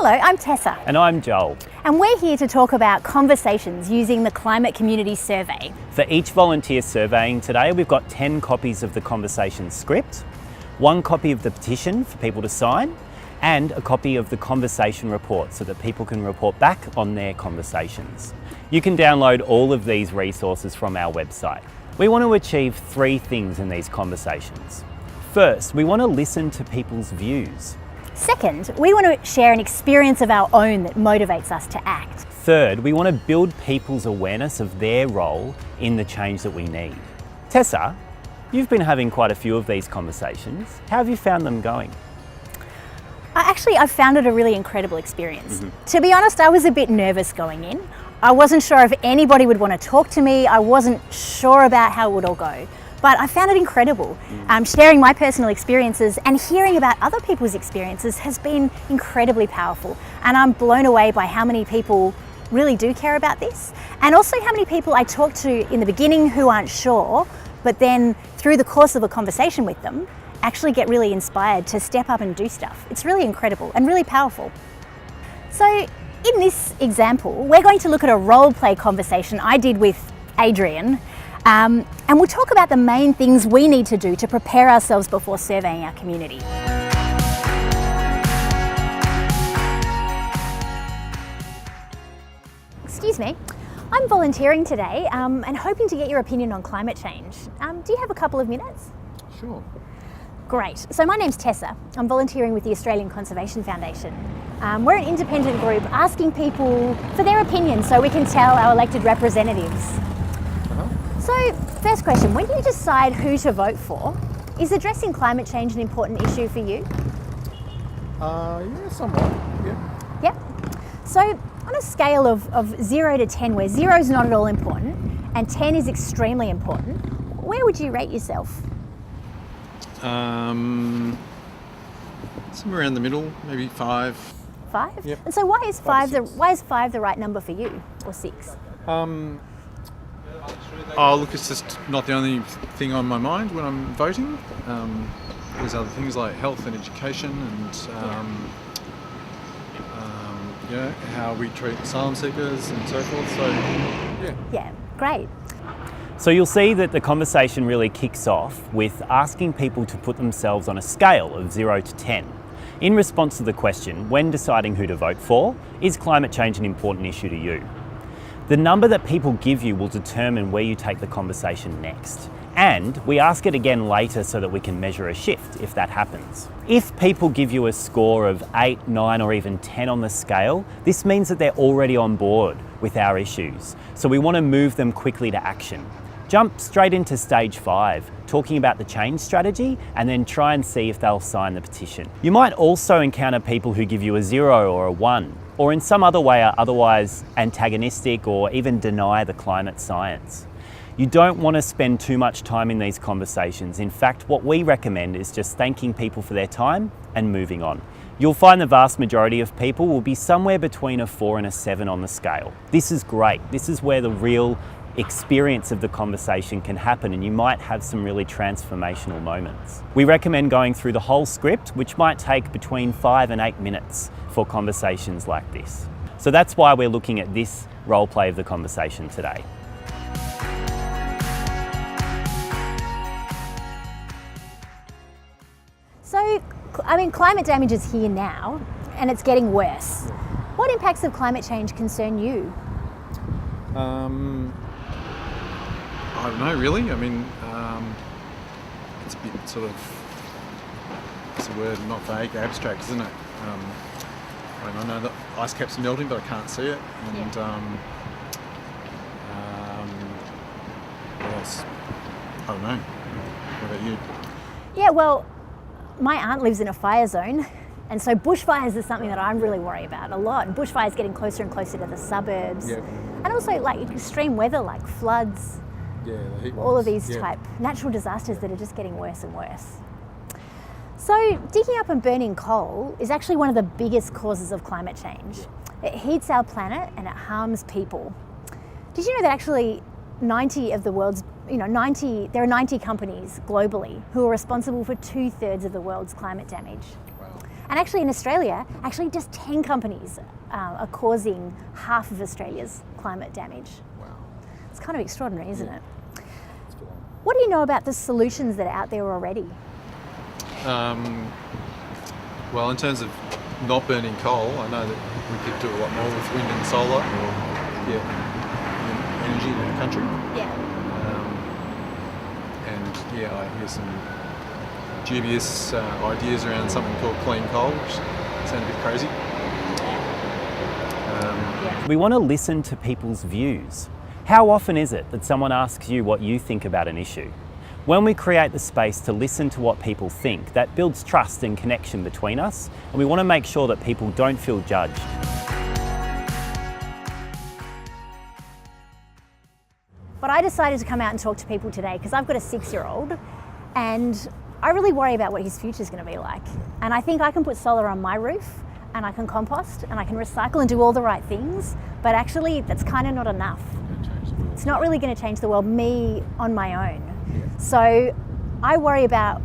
Hello, I'm Tessa. And I'm Joel. And we're here to talk about conversations using the Climate Community Survey. For each volunteer surveying today, we've got 10 copies of the conversation script, 1 copy of the petition for people to sign, and a copy of the conversation report so that people can report back on their conversations. You can download all of these resources from our website. We want to achieve 3 things in these conversations. First, we want to listen to people's views. Second, we want to share an experience of our own that motivates us to act. Third, we want to build people's awareness of their role in the change that we need. Tessa, you've been having quite a few of these conversations. How have you found them going? I've found it a really incredible experience. To be honest, I was a bit nervous going in. I wasn't sure if anybody would want to talk to me. I wasn't sure about how it would all go. But I found it incredible. Sharing my personal experiences and hearing about other people's experiences has been incredibly powerful. And I'm blown away by how many people really do care about this. And also how many people I talk to in the beginning who aren't sure, but then through the course of a conversation with them, actually get really inspired to step up and do stuff. It's really incredible and really powerful. So in this example, we're going to look at a role play conversation I did with Adrian. And we'll talk about the main things we need to do to prepare ourselves before surveying our community. Excuse me, I'm volunteering today and hoping to get your opinion on climate change. Do you have a couple of minutes? Sure. Great. So my name's Tessa. I'm volunteering with the Australian Conservation Foundation. We're an independent group asking people for their opinion so we can tell our elected representatives. So, first question, when you decide who to vote for, is addressing climate change an important issue for you? Yeah, somewhat, yeah. Yep. So, on a scale of 0 to 10, where 0 is not at all important and 10 is extremely important, where would you rate yourself? Somewhere around the middle, maybe 5. 5? Yep. And so why is 5 5 the right number for you, or 6? Oh, look, it's just not the only thing on my mind when I'm voting. There's other things like health and education and how we treat asylum seekers and so forth. So, yeah. Yeah, great. So you'll see that the conversation really kicks off with asking people to put themselves on a scale of 0 to 10. In response to the question, when deciding who to vote for, is climate change an important issue to you? The number that people give you will determine where you take the conversation next. And we ask it again later so that we can measure a shift if that happens. If people give you a score of 8, 9 or even 10 on the scale, this means that they're already on board with our issues. So we want to move them quickly to action. Jump straight into stage 5, talking about the change strategy, and then try and see if they'll sign the petition. You might also encounter people who give you a 0 or a 1, or in some other way are otherwise antagonistic or even deny the climate science. You don't want to spend too much time in these conversations. In fact, what we recommend is just thanking people for their time and moving on. You'll find the vast majority of people will be somewhere between a 4 and a 7 on the scale. This is great. This is where the real experience of the conversation can happen, and you might have some really transformational moments. We recommend going through the whole script, which might take between 5 and 8 minutes for conversations like this. So that's why we're looking at this role play of the conversation today. So, climate damage is here now and it's getting worse. What impacts of climate change concern you? I don't know, really. It's a bit sort of, it's a word not vague, abstract, isn't it? I know that ice caps are melting, but I can't see it. And what else? I don't know. What about you? Yeah, well, my aunt lives in a fire zone, and so bushfires is something that I'm really worried about a lot. Bushfires getting closer and closer to the suburbs. Yep. And also like extreme weather like floods, The heat all of waves. these type natural disasters that are just getting worse and worse. So digging up and burning coal is actually one of the biggest causes of climate change. It heats our planet and it harms people. Did you know that actually 90 of the world's, there are 90 companies globally who are responsible for 2/3 of the world's climate damage? Wow. And actually in Australia, actually just 10 companies are causing half of Australia's climate damage. Wow. It's kind of extraordinary, isn't it? It's full on. What do you know about the solutions that are out there already? Well, in terms of not burning coal, I know that we could do a lot more with wind and solar, energy in the country. Yeah. And yeah, I hear some dubious ideas around something called clean coal, which sound a bit crazy. We want to listen to people's views. How often is it that someone asks you what you think about an issue? When we create the space to listen to what people think, that builds trust and connection between us, and we want to make sure that people don't feel judged. But I decided to come out and talk to people today because I've got a 6-year-old and I really worry about what his future is going to be like. And I think I can put solar on my roof and I can compost and I can recycle and do all the right things, but actually that's kind of not enough. It's not really going to change the world, me on my own. So I worry about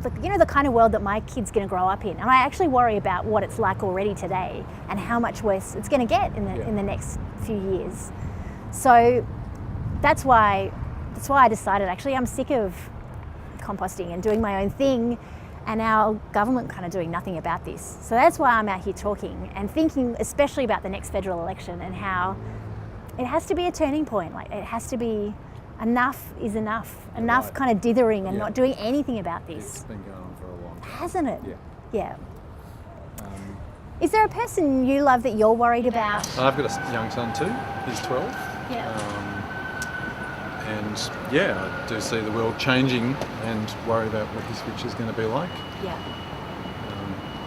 the kind of world that my kid's going to grow up in. And I actually worry about what it's like already today and how much worse it's going to get in the next few years. So that's why I decided, actually, I'm sick of composting and doing my own thing and our government kind of doing nothing about this. So that's why I'm out here talking and thinking especially about the next federal election and how it has to be a turning point. Like, it has to be enough is enough. Enough kind of dithering and not doing anything about this. It's been going on for a long time. Hasn't it? Yeah. Is there a person you love that you're worried about? I've got a young son too. He's 12. Yeah. And yeah, I do see the world changing and worry about what his future is going to be like. Yeah.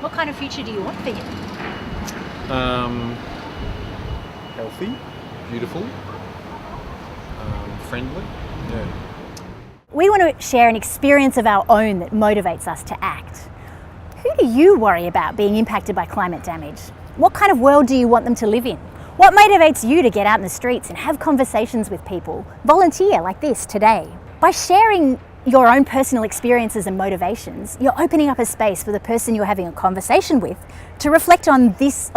What kind of future do you want for him? Healthy, beautiful, friendly. Yeah. We want to share an experience of our own that motivates us to act. Who do you worry about being impacted by climate damage? What kind of world do you want them to live in? What motivates you to get out in the streets and have conversations with people? Volunteer like this today. By sharing your own personal experiences and motivations, you're opening up a space for the person you're having a conversation with to reflect on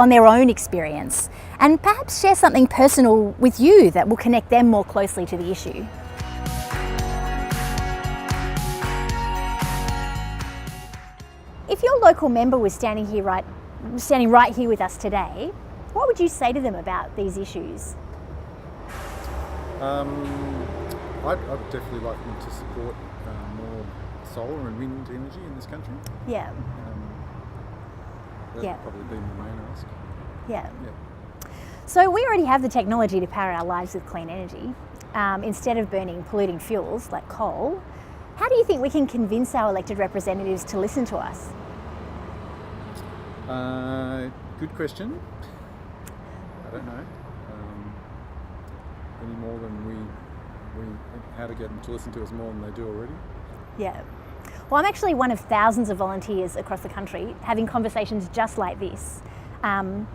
their own experience and perhaps share something personal with you that will connect them more closely to the issue. If your local member was standing right here with us today, what would you say to them about these issues? I'd definitely like them to support more solar and wind energy in this country. Yeah. That'd probably be my main ask. Yeah. So we already have the technology to power our lives with clean energy. Instead of burning polluting fuels like coal, how do you think we can convince our elected representatives to listen to us? Good question. I don't know. Any more than how to get them to listen to us more than they do already. Yeah. Well, I'm actually one of thousands of volunteers across the country having conversations just like this. And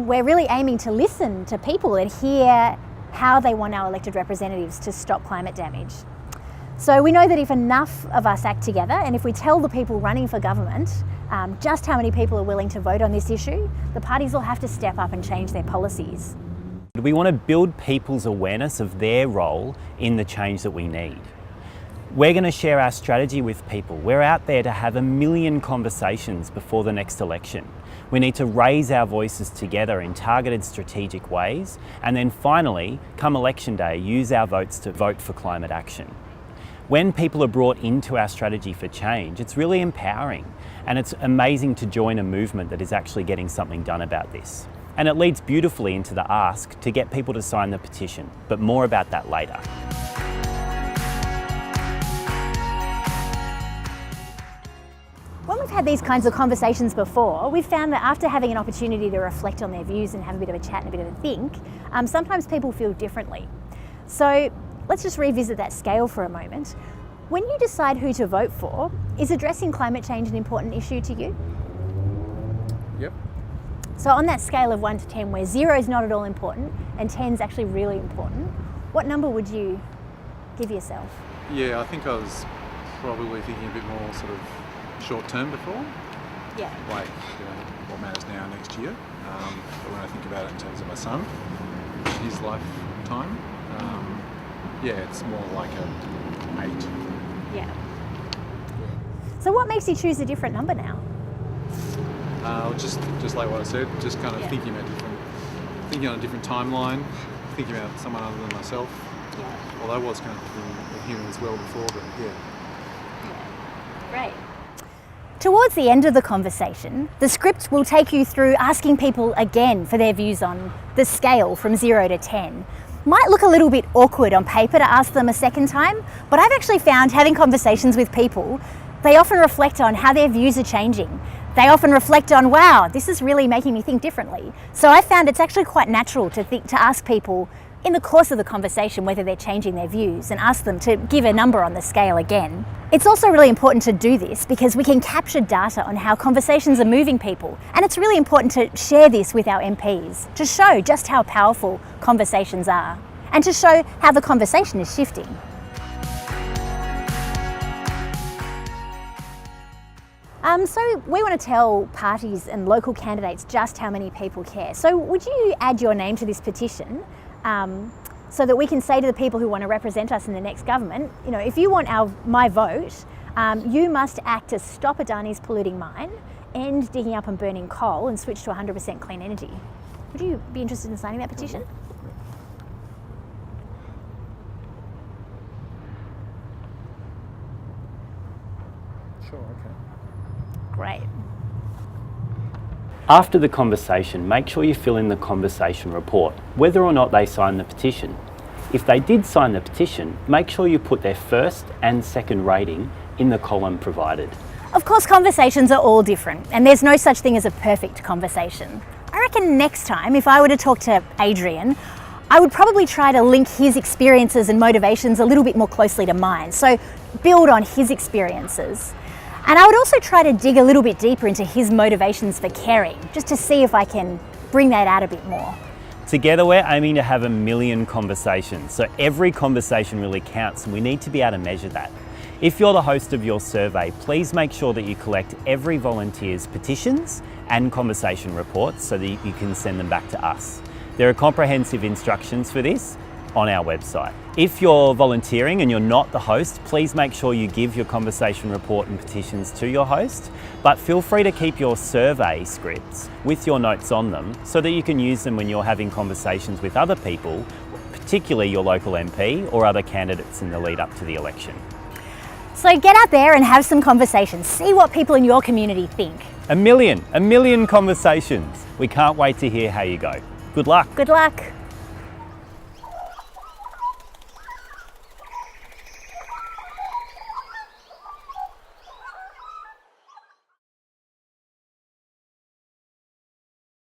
we're really aiming to listen to people and hear how they want our elected representatives to stop climate damage. So we know that if enough of us act together and if we tell the people running for government just how many people are willing to vote on this issue, the parties will have to step up and change their policies. We want to build people's awareness of their role in the change that we need. We're going to share our strategy with people. We're out there to have 1 million conversations before the next election. We need to raise our voices together in targeted strategic ways, and then finally, come election day, use our votes to vote for climate action. When people are brought into our strategy for change, it's really empowering, and it's amazing to join a movement that is actually getting something done about this. And it leads beautifully into the ask to get people to sign the petition, but more about that later. When we've had these kinds of conversations before, we've found that after having an opportunity to reflect on their views and have a bit of a chat and a bit of a think, sometimes people feel differently. So let's just revisit that scale for a moment. When you decide who to vote for, is addressing climate change an important issue to you? Yep. So on that scale of 1 to 10, where 0 is not at all important and 10 is actually really important, what number would you give yourself? Yeah, I think I was probably thinking a bit more sort of short term before, Yeah. like what matters now next year. But when I think about it in terms of my son, his lifetime, it's more like a 8. Yeah. So what makes you choose a different number now? Just like what I said, just kind of Yeah. thinking on a different timeline, thinking about someone other than myself. Yeah. Although I was kind of thinking of him as well before, but yeah. Great. Towards the end of the conversation, the script will take you through asking people again for their views on the scale from 0 to 10. Might look a little bit awkward on paper to ask them a second time, but I've actually found having conversations with people, they often reflect on how their views are changing. They often reflect on, wow, this is really making me think differently. So I found it's actually quite natural to ask people in the course of the conversation whether they're changing their views and ask them to give a number on the scale again. It's also really important to do this because we can capture data on how conversations are moving people, and it's really important to share this with our MPs to show just how powerful conversations are and to show how the conversation is shifting. So we want to tell parties and local candidates just how many people care. So would you add your name to this petition so that we can say to the people who want to represent us in the next government, if you want my vote, you must act to stop Adani's polluting mine, end digging up and burning coal and switch to 100% clean energy. Would you be interested in signing that petition? Sure, okay. Great. After the conversation, make sure you fill in the conversation report, whether or not they signed the petition. If they did sign the petition, make sure you put their first and second rating in the column provided. Of course, conversations are all different, and there's no such thing as a perfect conversation. I reckon next time, if I were to talk to Adrian, I would probably try to link his experiences and motivations a little bit more closely to mine, so build on his experiences. And I would also try to dig a little bit deeper into his motivations for caring, just to see if I can bring that out a bit more. Together we're aiming to have 1 million conversations, so every conversation really counts and we need to be able to measure that. If you're the host of your survey, please make sure that you collect every volunteer's petitions and conversation reports so that you can send them back to us. There are comprehensive instructions for this on our website. If you're volunteering and you're not the host, please make sure you give your conversation report and petitions to your host, but feel free to keep your survey scripts with your notes on them so that you can use them when you're having conversations with other people, particularly your local MP or other candidates in the lead up to the election. So get out there and have some conversations. See what people in your community think. 1 million conversations. We can't wait to hear how you go. Good luck. Good luck.